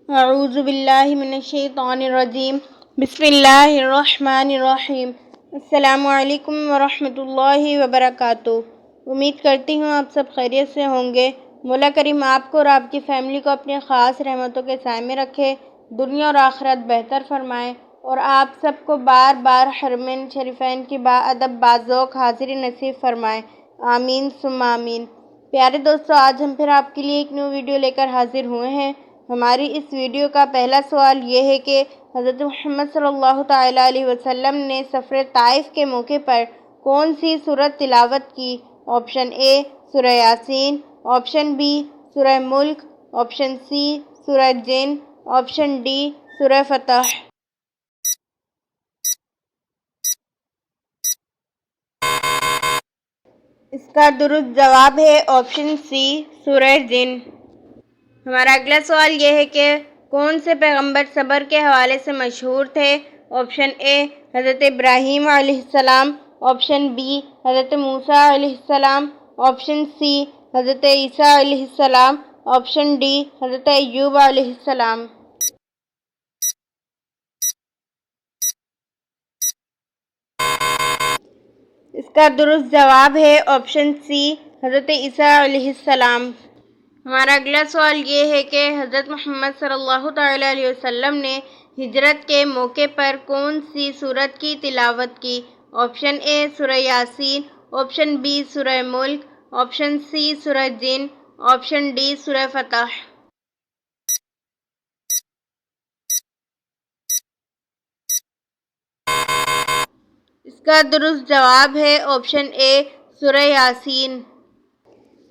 اعوذ باللہ من الشیطان الرجیم بسم اللہ الرحمن الرحیم السلام علیکم ورحمۃ اللہ وبرکاتہ۔ امید کرتی ہوں آپ سب خیریت سے ہوں گے۔ مولا کریم آپ کو اور آپ کی فیملی کو اپنے خاص رحمتوں کے سائے میں رکھے، دنیا اور آخرت بہتر فرمائے، اور آپ سب کو بار بار حرمین شریفین کی باادب باذوق حاضری نصیب فرمائے، آمین ثم آمین۔ پیارے دوستو، آج ہم پھر آپ کے لیے ایک نیو ویڈیو لے کر حاضر ہوئے ہیں۔ ہماری اس ویڈیو کا پہلا سوال یہ ہے کہ حضرت محمد صلی اللہ تعالیٰ علیہ وسلم نے سفر طائف کے موقع پر کون سی سورت تلاوت کی؟ آپشن اے سورہ یاسین، آپشن بی سورہ ملک، آپشن سی سورہ جن، آپشن ڈی سورہ فتح۔ اس کا درست جواب ہے آپشن سی سورہ جن۔ ہمارا اگلا سوال یہ ہے کہ کون سے پیغمبر صبر کے حوالے سے مشہور تھے؟ آپشن اے حضرت ابراہیم علیہ السلام، آپشن بی حضرت موسیٰ علیہ السلام، آپشن سی حضرت عیسیٰ علیہ السلام، آپشن ڈی حضرت ایوب علیہ السلام۔ اس کا درست جواب ہے آپشن سی حضرت عیسیٰ علیہ السلام۔ ہمارا اگلا سوال یہ ہے کہ حضرت محمد صلی اللہ تعالیٰ علیہ وسلم نے ہجرت کے موقع پر کون سی سورت کی تلاوت کی؟ آپشن اے سورہ یاسین، آپشن بی سورہ ملک، آپشن سی سورہ جن، آپشن ڈی سورہ فتح۔ اس کا درست جواب ہے آپشن اے سورہ یاسین۔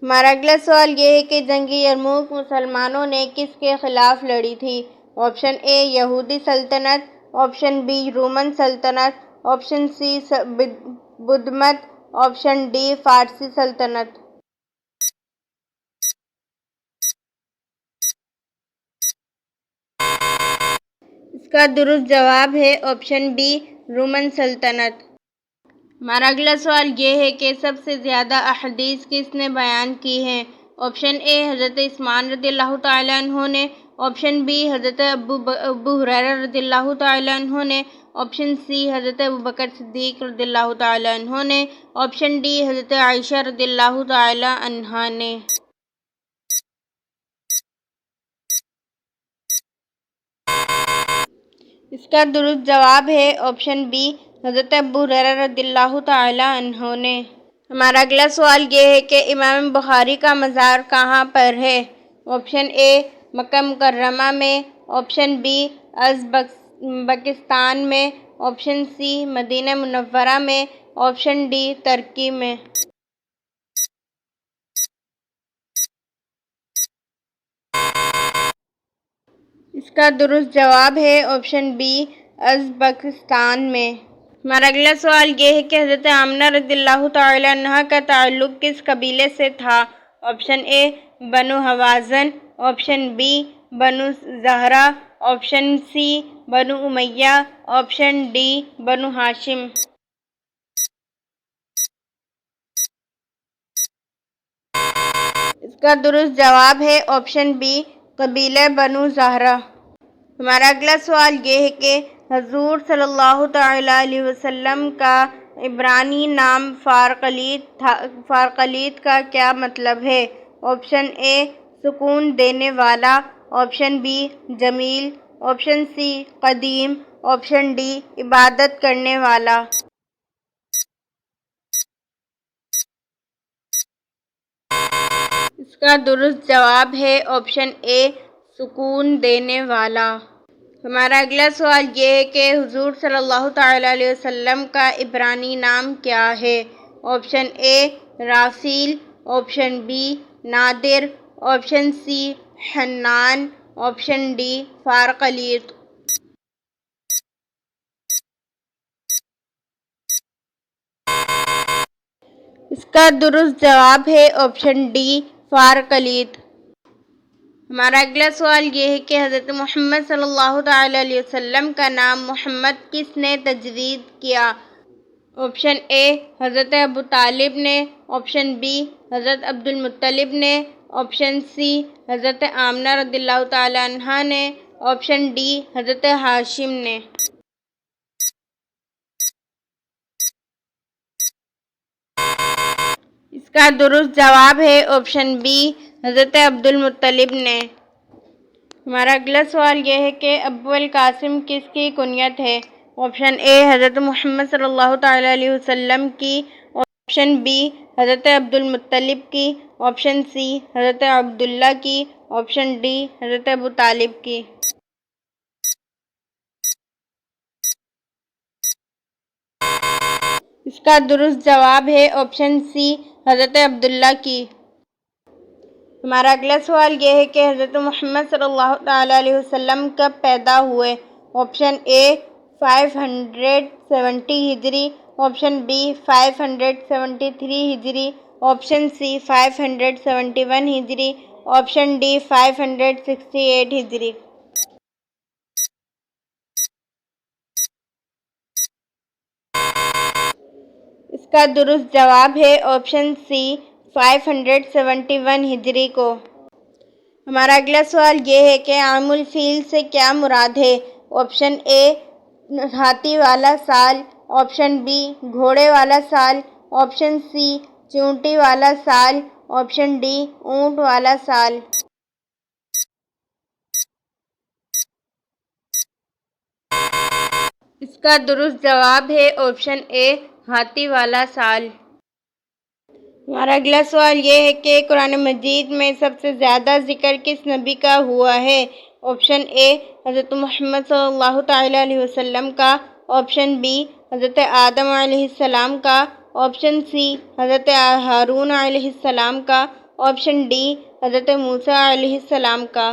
ہمارا اگلا سوال یہ ہے کہ جنگ یرموک مسلمانوں نے کس کے خلاف لڑی تھی؟ آپشن اے یہودی سلطنت، آپشن بی رومن سلطنت، آپشن سی بدھ مت، آپشن ڈی فارسی سلطنت۔ اس کا درست جواب ہے آپشن بی رومن سلطنت۔ ہمارا اگلا سوال یہ ہے کہ سب سے زیادہ احادیث کس نے بیان کی ہیں؟ آپشن اے حضرت عثمان رضی اللہ تعالیٰ عنہ نے، آپشن بی حضرت ابو ہریرہ رضی اللہ تعالیٰ عنہ نے، آپشن سی حضرت ابوبکر صدیق رضی اللہ تعالیٰ عنہ نے، آپشن ڈی حضرت عائشہ رضی اللہ تعالیٰ عنہا نے۔ اس کا درست جواب ہے آپشن بی حضرت ابو ہریرہ رضی اللہ تعالیٰ عنہ نے۔ ہمارا اگلا سوال یہ ہے کہ امام بخاری کا مزار کہاں پر ہے؟ آپشن اے مکہ مکرمہ میں، آپشن بی ازبکستان میں، آپشن سی مدینہ منورہ میں، آپشن ڈی ترکی میں۔ اس کا درست جواب ہے آپشن بی ازبکستان میں۔ ہمارا اگلا سوال یہ ہے کہ حضرت آمنہ رضی اللہ تعالیٰ عنہا کا تعلق کس قبیلے سے تھا؟ آپشن اے بنو ہوازن، آپشن بی بنو زہرہ، آپشن سی بنو امیہ، آپشن ڈی بنو ہاشم۔ اس کا درست جواب ہے آپشن بی قبیلہ بنو زہرہ۔ ہمارا اگلا سوال یہ ہے کہ حضور صلی اللہ تعالیٰ علیہ وسلم کا عبرانی نام فارقلیط کا کیا مطلب ہے؟ آپشن اے سکون دینے والا، آپشن بی جمیل، آپشن سی قدیم، آپشن ڈی عبادت کرنے والا۔ اس کا درست جواب ہے آپشن اے سکون دینے والا۔ ہمارا اگلا سوال یہ ہے کہ حضور صلی اللہ تعالیٰ علیہ وسلم کا عبرانی نام کیا ہے؟ Option A Raphael, option B نادر، آپشن سی حنان، آپشن ڈی فارقلیط۔ اس کا درست جواب ہے آپشن ڈی فارقلیط۔ ہمارا اگلا سوال یہ ہے کہ حضرت محمد صلی اللہ تعالیٰ علیہ وسلم کا نام محمد کس نے تجوید کیا؟ آپشن اے حضرت ابو طالب نے، آپشن بی حضرت عبد المطلب نے، آپشن سی حضرت آمنہ رضی اللہ تعالیٰ عنہا نے، آپشن ڈی حضرت ہاشم نے۔ اس کا درست جواب ہے آپشن بی حضرت عبد المطلب نے۔ ہمارا اگلا سوال یہ ہے کہ ابو القاسم کس کی کنیت ہے؟ آپشن اے حضرت محمد صلی اللہ تعالیٰ علیہ وسلم کی، آپشن بی حضرت عبد المطلب کی، آپشن سی حضرت عبداللہ کی، آپشن ڈی حضرت ابو طالب کی۔ اس کا درست جواب ہے آپشن سی حضرت عبداللہ کی۔ ہمارا اگلا سوال یہ ہے کہ حضرت محمد صلی اللہ تعالیٰ علیہ وسلم کب پیدا ہوئے؟ آپشن اے 570 ہجری، آپشن بی 573 ہجری، آپشن سی 571 ہجری، آپشن ڈی 568 ہجری۔ اس کا درست جواب ہے آپشن سی 571 ہجری کو۔ ہمارا اگلا سوال یہ ہے کہ عام الفیل سے کیا مراد ہے؟ آپشن اے ہاتھی والا سال، آپشن بی گھوڑے والا سال، آپشن سی چونٹی والا سال، آپشن ڈی اونٹ والا سال۔ اس کا درست جواب ہے آپشن اے ہاتھی والا سال۔ ہمارا اگلا سوال یہ ہے کہ قرآن مجید میں سب سے زیادہ ذکر کس نبی کا ہوا ہے؟ آپشن اے حضرت محمد صلی اللہ تعالیٰ علیہ وسلم کا، آپشن بی حضرت آدم علیہ السلام کا، آپشن سی حضرت ہارون علیہ السلام کا، آپشن ڈی حضرت موسیٰ علیہ السلام کا۔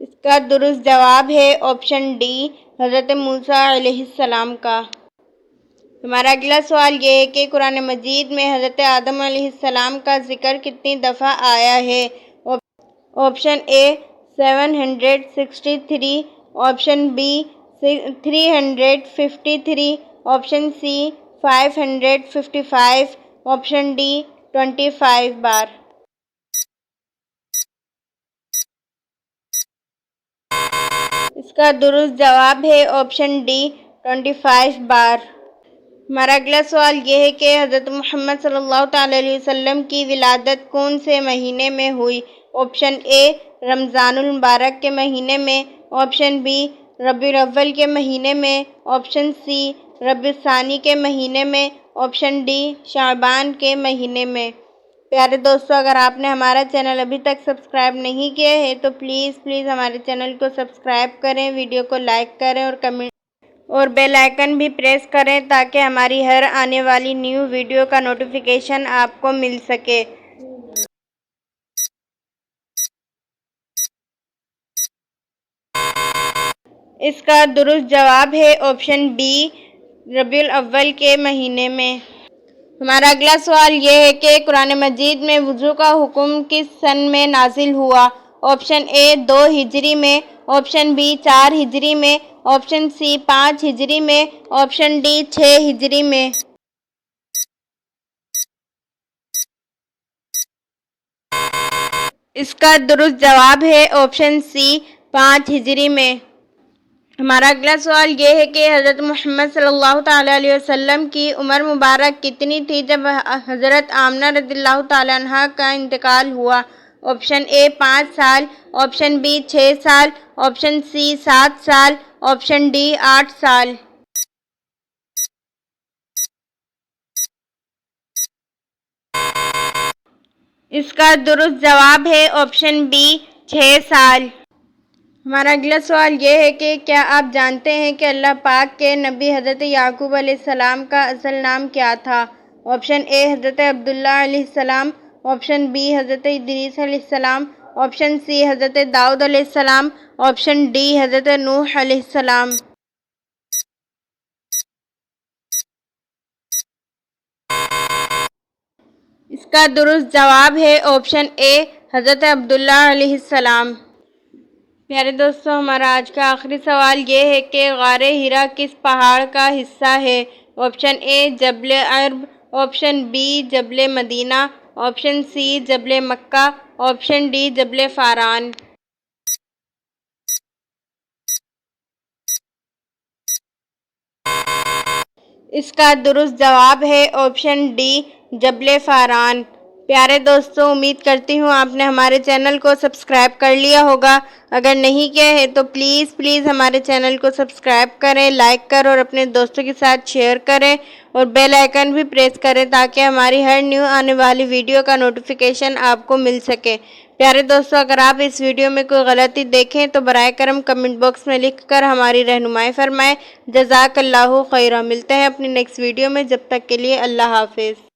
اس کا درست جواب ہے آپشن ڈی حضرت موسیٰ علیہ السلام کا۔ ہمارا اگلا سوال یہ ہے کہ قرآن مجید میں حضرت آدم علیہ السلام کا ذکر کتنی دفعہ آیا ہے؟ Option A 763، option B 353، option C 555، option D 25 بار۔ اس کا درست جواب ہے آپشن ڈی 25 بار۔ ہمارا اگلا سوال یہ ہے کہ حضرت محمد صلی اللہ تعالیٰ علیہ وسلم کی ولادت کون سے مہینے میں ہوئی؟ آپشن اے رمضان المبارک کے مہینے میں، آپشن بی ربیع الاول کے مہینے میں، آپشن سی ربیع الثانی کے مہینے میں، آپشن ڈی شعبان کے مہینے میں۔ پیارے دوستو، اگر آپ نے ہمارا چینل ابھی تک سبسکرائب نہیں کیا ہے تو پلیز ہمارے چینل کو سبسکرائب کریں، ویڈیو کو لائک کریں اور کمنٹ اور بیل آئیکن بھی پریس کریں تاکہ ہماری ہر آنے والی نیو ویڈیو کا نوٹیفیکیشن آپ کو مل سکے۔ اس کا درست جواب ہے آپشن بی ربیع الاول کے مہینے میں۔ ہمارا اگلا سوال یہ ہے کہ قرآن مجید میں وضو کا حکم کس سن میں نازل ہوا؟ آپشن اے 2 ہجری میں، آپشن بی 4 ہجری میں، آپشن سی 5 ہجری میں، آپشن ڈی 6 ہجری میں۔ اس کا درست جواب ہے آپشن سی 5 ہجری میں۔ ہمارا اگلا سوال یہ ہے کہ حضرت محمد صلی اللہ تعالیٰ علیہ وسلم کی عمر مبارک کتنی تھی جب حضرت آمنہ رضی اللہ تعالیٰ عنہا کا انتقال ہوا؟ آپشن اے 5 سال، آپشن بی 6 سال، آپشن سی 7 سال، آپشن ڈی 8 سال۔ اس کا درست جواب ہے آپشن بی 6 سال۔ ہمارا اگلا سوال یہ ہے کہ کیا آپ جانتے ہیں کہ اللہ پاک کے نبی حضرت یعقوب علیہ السلام کا اصل نام کیا تھا؟ آپشن اے حضرت عبداللہ علیہ السلام، آپشن بی حضرت ادریس علیہ السلام، آپشن سی حضرت داؤد علیہ السلام، آپشن ڈی حضرت نوح علیہ السلام۔ اس کا درست جواب ہے آپشن اے حضرت عبداللہ علیہ السلام۔ پیارے دوستو، ہمارا آج کا آخری سوال یہ ہے کہ غار حرا کس پہاڑ کا حصہ ہے؟ آپشن اے جبل عرب، آپشن بی جبل مدینہ، آپشن سی جبل مکہ، آپشن ڈی جبل فاران۔ اس کا درست جواب ہے آپشن ڈی جبل فاران۔ پیارے دوستو، امید کرتی ہوں آپ نے ہمارے چینل کو سبسکرائب کر لیا ہوگا۔ اگر نہیں کیا ہے تو پلیز ہمارے چینل کو سبسکرائب کریں، لائک کریں اور اپنے دوستوں کے ساتھ شیئر کریں اور بیل آئیکن بھی پریس کریں تاکہ ہماری ہر نیو آنے والی ویڈیو کا نوٹیفیکیشن آپ کو مل سکے۔ پیارے دوستو، اگر آپ اس ویڈیو میں کوئی غلطی دیکھیں تو برائے کرم کمنٹ باکس میں لکھ کر ہماری رہنمائی فرمائیں۔ جزاک اللہ خیرہ۔ ملتے ہیں اپنی نیکسٹ ویڈیو میں، جب تک کے لیے اللہ حافظ۔